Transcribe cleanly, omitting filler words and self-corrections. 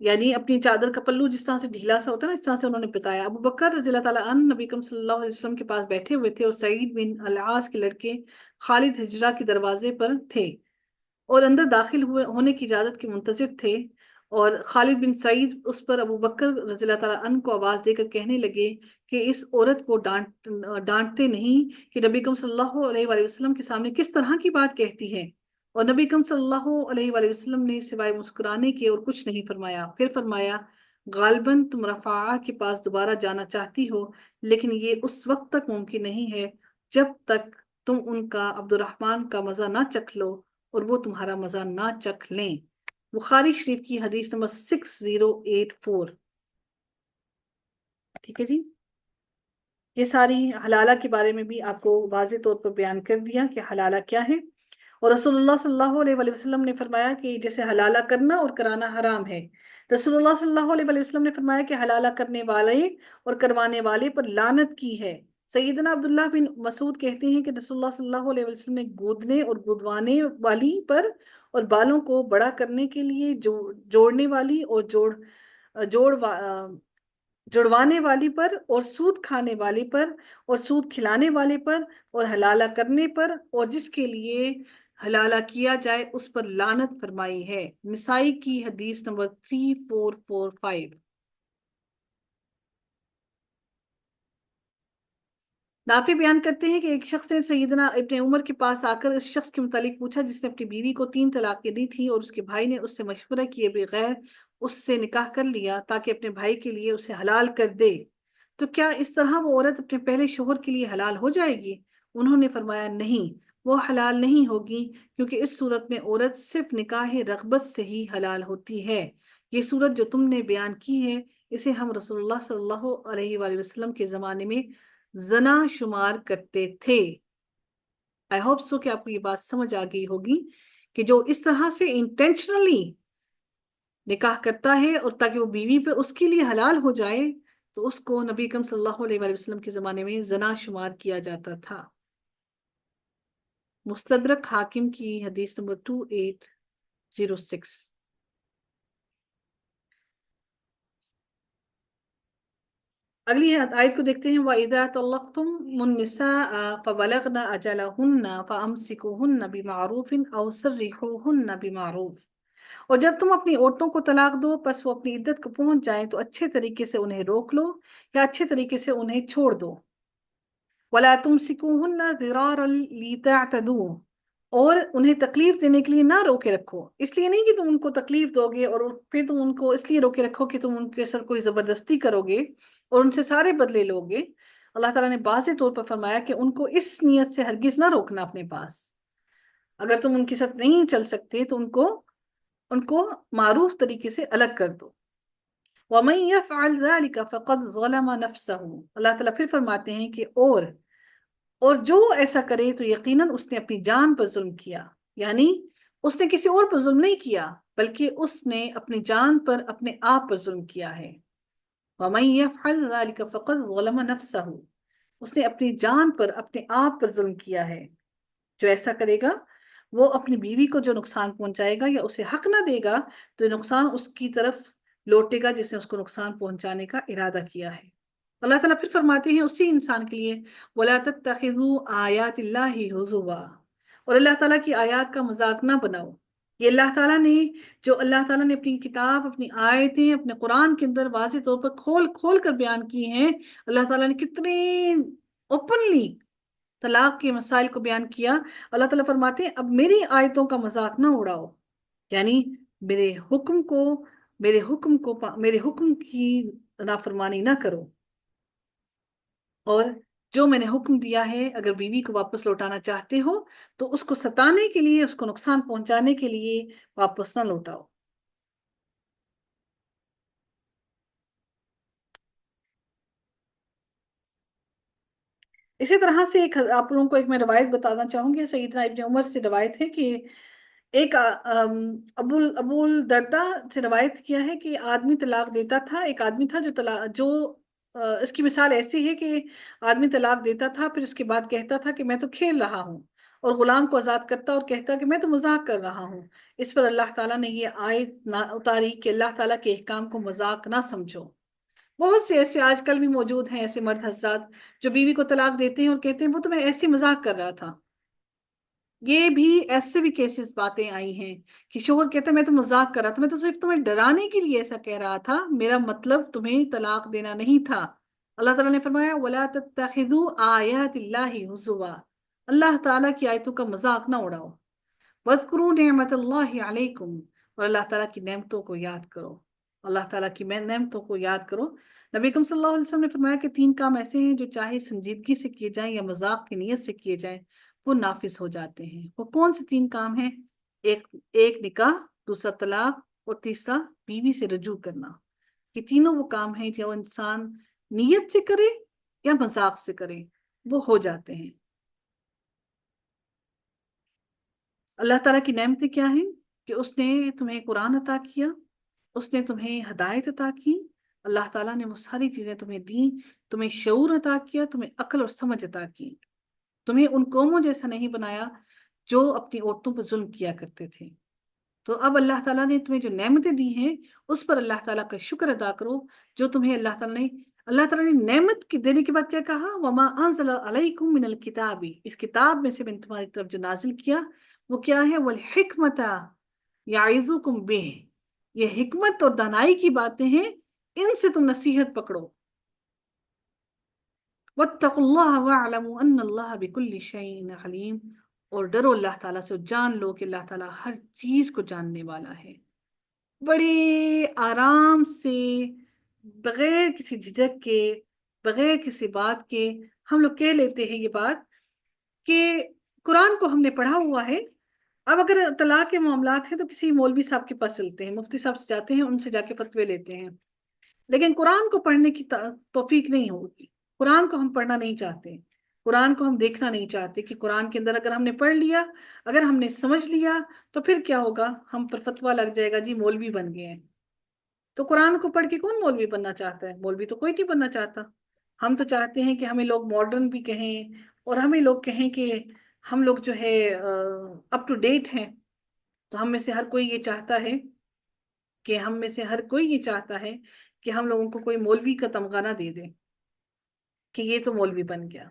یعنی اپنی چادر کا پلو جس طرح سے ڈھیلا سا ہوتا ہے نا، اس طرح سے انہوں نے بتایا۔ ابو بکر رضی اللہ تعالیٰ عنہ نبی کریم صلی اللہ علیہ وسلم کے پاس بیٹھے ہوئے تھے، اور سعید بن العاص کے لڑکے خالد ہجرہ کے دروازے پر تھے اور اندر داخل ہونے کی اجازت کے منتظر تھے، اور خالد بن سعید اس پر ابو بکر رضی اللہ تعالیٰ عنہ کو آواز دے کر کہنے لگے کہ اس عورت کو ڈانٹتے نہیں کہ نبی کریم صلی اللہ علیہ وآلہ وسلم کے سامنے کس طرح کی بات کہتی ہے؟ اور نبی کریم صلی اللہ علیہ وآلہ وسلم نے سوائے مسکرانے کے اور کچھ نہیں فرمایا۔ پھر فرمایا، غالباً تم رفاعہ کے پاس دوبارہ جانا چاہتی ہو، لیکن یہ اس وقت تک ممکن نہیں ہے جب تک تم ان کا عبد الرحمن کا مزہ نہ چکھ لو اور وہ تمہارا مزہ نہ چکھ لیں۔ بخاری شریف کی حدیث نمبر 6084۔ ٹھیک ہے جی، یہ ساری حلالہ کے بارے میں بھی آپ کو واضح طور پر بیان کر دیا کہ حلالہ کیا ہے، اور رسول اللہ صلی اللہ علیہ وآلہ وسلم نے فرمایا کہ جیسے حلالہ کرنا اور کرانا حرام ہے، رسول اللہ صلی اللہ علیہ وآلہ وسلم نے فرمایا کہ حلالہ کرنے والے اور کروانے والے پر لعنت کی ہے۔ سیدنا عبداللہ بن مسعود کہتے ہیں کہ رسول اللہ صلی اللہ علیہ وسلم نے گودنے اور گودوانے والی پر اور بالوں کو بڑا کرنے کے لیے جوڑنے والی اور جوڑوانے والی پر اور سود کھانے والی پر اور سود کھلانے والے پر اور حلالہ کرنے پر اور جس کے لیے حلالہ کیا جائے اس پر لعنت فرمائی ہے۔ نسائی کی حدیث نمبر 3445۔ نافع بیان کرتے ہیں کہ ایک شخص نے سیدنا ابن عمر کے پاس آ کر اس شخص کے متعلق پوچھا جس نے اپنی بیوی کو 3 طلاقیں دی تھی، اور اس کے بھائی نے اس سے مشورہ کیے بغیر اس سے نکاح کر لیا تاکہ اپنے بھائی کے لیے اسے حلال کر دے، تو کیا اس طرح وہ عورت اپنے پہلے شوہر کے لیے حلال ہو جائے گی؟ انہوں نے فرمایا، نہیں، وہ حلال نہیں ہوگی، کیونکہ اس صورت میں عورت صرف نکاح رغبت سے ہی حلال ہوتی ہے۔ یہ صورت جو تم نے بیان کی ہے اسے ہم رسول اللہ صلی اللہ علیہ وآلہ وسلم کے زمانے میں زنا شمار کرتے تھے۔ آئی ہوپ سو کہ آپ کو یہ بات سمجھ آ گئی ہوگی کہ جو اس طرح سے انٹینشنلی نکاح کرتا ہے اور تاکہ وہ بیوی پہ اس کے لیے حلال ہو جائے، تو اس کو نبی اکرم صلی اللہ علیہ وآلہ وسلم کے زمانے میں زنا شمار کیا جاتا تھا۔ مستدرک حاکم کی حدیث نمبر 2806۔ اگلی آیت کو دیکھتے ہیں، وَإِذَا طَلَّقْتُمُ النِّسَاءَ فَبَلَغْنَ أَجَلَهُنَّ فَأَمْسِكُوهُنَّ بِمَعْرُوفٍ أَوْ سَرِّحُوهُنَّ بِمَعْرُوفٍ۔ اور جب تم اپنی عورتوں کو طلاق دو پس وہ اپنی عدت کو پہنچ جائیں تو اچھے طریقے سے انہیں روک لو یا اچھے طریقے سے انہیں چھوڑ دو۔ وَلَا تُمْسِكُوهُنَّ ضِرَارًا لِتَعْتَدُوا، اور انہیں تکلیف دینے کے لیے نہ روکے رکھو، اس لیے نہیں کہ تم ان کو تکلیف دو گے اور پھر تم ان کو اس لیے روکے رکھو کہ تم ان کے ساتھ کوئی زبردستی کرو گے اور ان سے سارے بدلے لو گے۔ اللہ تعالیٰ نے واضح طور پر فرمایا کہ ان کو اس نیت سے ہرگز نہ روکنا اپنے پاس۔ اگر تم ان کے ساتھ نہیں چل سکتے تو ان کو معروف طریقے سے الگ کر دو۔ وَمَن يَفْعَلْ ذَلِكَ فَقَدْ ظَلَمَ نَفْسَهُ۔ اللہ تعالیٰ پھر فرماتے ہیں کہ اور جو ایسا کرے تو یقیناً اس نے اپنی جان پر ظلم کیا، یعنی اس نے کسی اور پر ظلم نہیں کیا بلکہ اس نے اپنی جان پر اپنے آپ پر ظلم کیا ہے۔ وَمَن يَفْعَلْ ذَلِكَ فَقَدْ ظَلَمَ نَفْسَهُ، اس نے اپنی جان پر اپنے آپ پر ظلم کیا ہے۔ جو ایسا کرے گا وہ اپنی بیوی کو جو نقصان پہنچائے گا یا اسے حق نہ دے گا تو نقصان اس کی طرف لوٹے گا جس نے اس کو نقصان پہنچانے کا ارادہ کیا ہے۔ اللہ تعالیٰ پھر فرماتے ہیں اسی انسان کے لیے، وَلَا تَتَّخِذُوا آیَاتِ اللَّهِ هُزُوًا، اور اللہ تعالیٰ کی آیات کا مذاق نہ بناؤ۔ یہ اللہ تعالیٰ نے اپنی کتاب، اپنی آیتیں اپنے قرآن کے اندر واضح طور پر کھول کھول کر بیان کی ہیں۔ اللہ تعالیٰ نے کتنے اوپنلی طلاق کے مسائل کو بیان کیا۔ اللہ تعالیٰ فرماتے ہیں اب میری آیتوں کا مذاق نہ اڑاؤ، یعنی میرے حکم کی نافرمانی نہ کرو، اور جو میں نے حکم دیا ہے اگر بیوی کو واپس لوٹانا چاہتے ہو تو اس کو ستانے کے لیے، اس کو نقصان پہنچانے کے لیے واپس نہ لوٹاؤ۔ اسی طرح سے آپ لوگوں کو میں روایت بتانا چاہوں گی، سیدنا ابن عمر سے روایت ہے کہ ایک ابو الدرداء سے روایت کیا ہے کہ آدمی طلاق دیتا تھا، ایک آدمی تھا جو اس کی مثال ایسی ہے کہ آدمی طلاق دیتا تھا پھر اس کے بعد کہتا تھا کہ میں تو کھیل رہا ہوں، اور غلام کو آزاد کرتا اور کہتا کہ میں تو مذاق کر رہا ہوں، اس پر اللہ تعالیٰ نے یہ آیت اتاری کہ اللہ تعالیٰ کے احکام کو مذاق نہ سمجھو۔ بہت سے ایسے آج کل بھی موجود ہیں ایسے مرد حضرات جو بیوی کو طلاق دیتے ہیں اور کہتے ہیں وہ تو میں ایسے مذاق کر رہا تھا۔ یہ بھی ایسے بھی کیسز باتیں آئی ہیں کہ شوہر کہتا ہے میں تو مذاق کر رہا تھا، میں تو صرف تمہیں ڈرانے کے لیے ایسا کہہ رہا تھا، میرا مطلب تمہیں طلاق دینا نہیں تھا۔ اللہ تعالیٰ نے فرمایا وَلَا تَتَّخِذُوا آيَاتِ اللَّهِ هُزُوًا، اللہ تعالیٰ کی آیتوں کا مذاق نہ اڑاؤ۔ وَاذْكُرُوا نِعْمَةَ اللَّهِ عَلَيْكُمْ، اور اللہ تعالیٰ کی نعمتوں کو یاد کرو، اللہ تعالیٰ کی نعمتوں کو یاد کرو۔ نبی اکرم صلی اللہ علیہ وسلم نے فرمایا کہ 3 کام ایسے ہیں جو چاہے سنجیدگی سے کیے جائیں یا مذاق کی نیت سے کیے جائیں وہ نافذ ہو جاتے ہیں۔ وہ کون سے 3 کام ہیں؟ ایک نکاح، دوسرا طلاق، اور تیسرا بیوی سے رجوع کرنا۔ یہ تینوں وہ کام ہیں جو انسان نیت سے کرے یا مذاق سے کرے وہ ہو جاتے ہیں۔ اللہ تعالیٰ کی نعمتیں کیا ہیں کہ اس نے تمہیں قرآن عطا کیا، اس نے تمہیں ہدایت عطا کی، اللہ تعالیٰ نے وہ ساری چیزیں تمہیں دیں، تمہیں شعور عطا کیا، تمہیں عقل اور سمجھ عطا کی، تمہیں ان قوموں جیسا نہیں بنایا جو اپنی عورتوں پر ظلم کیا کرتے تھے۔ تو اب اللہ تعالیٰ نے تمہیں جو نعمتیں دی ہیں اس پر اللہ تعالیٰ کا شکر ادا کرو جو تمہیں اللہ تعالیٰ نے نعمت کی دینے کے بعد کیا کہا؟ وَمَا أَنزَلَ عَلَيْكُم مِّنَ الْكِتَابِ، اس کتاب میں سے میں نے تمہاری طرف جو نازل کیا وہ کیا ہے؟ وَالْحِكْمَةَ يَعِظُكُم بِهِ، یہ حکمت اور دانائی کی باتیں ہیں، ان سے تم نصیحت پکڑو۔ وَاتَّقُوا اللَّهَ وَاعْلَمُوا أَنَّ اللَّهَ بِكُلِّ شَيْءٍ عَلِيمٌ، اور ڈرو اللہ تعالیٰ سے، جان لو کہ اللہ تعالیٰ ہر چیز کو جاننے والا ہے۔ بڑے آرام سے، بغیر کسی جھجک کے، بغیر کسی بات کے ہم لوگ کہہ لیتے ہیں یہ بات کہ قرآن کو ہم نے پڑھا ہوا ہے، اب اگر طلاق کے معاملات ہیں تو کسی مولوی صاحب کے پاس چلتے ہیں، مفتی صاحب سے جاتے ہیں، ان سے جا کے فتوے لیتے ہیں، لیکن قرآن کو پڑھنے کی توفیق نہیں ہوگی۔ قرآن کو ہم پڑھنا نہیں چاہتے، قرآن کو ہم دیکھنا نہیں چاہتے کہ قرآن کے اندر اگر ہم نے پڑھ لیا، اگر ہم نے سمجھ لیا تو پھر کیا ہوگا؟ ہم پر فتویٰ لگ جائے گا جی مولوی بن گئے ہیں۔ تو قرآن کو پڑھ کے کون مولوی بننا چاہتا ہے؟ مولوی تو کوئی نہیں بننا چاہتا۔ ہم تو چاہتے ہیں کہ ہمیں لوگ ماڈرن بھی کہیں اور ہمیں لوگ کہیں کہ ہم لوگ جو ہے اپ ٹو ڈیٹ ہیں۔ تو ہم میں سے ہر کوئی یہ چاہتا ہے کہ ہم لوگوں کو کوئی مولوی کا تمغہ نہ دے دے کہ یہ تو مولوی بن گیا۔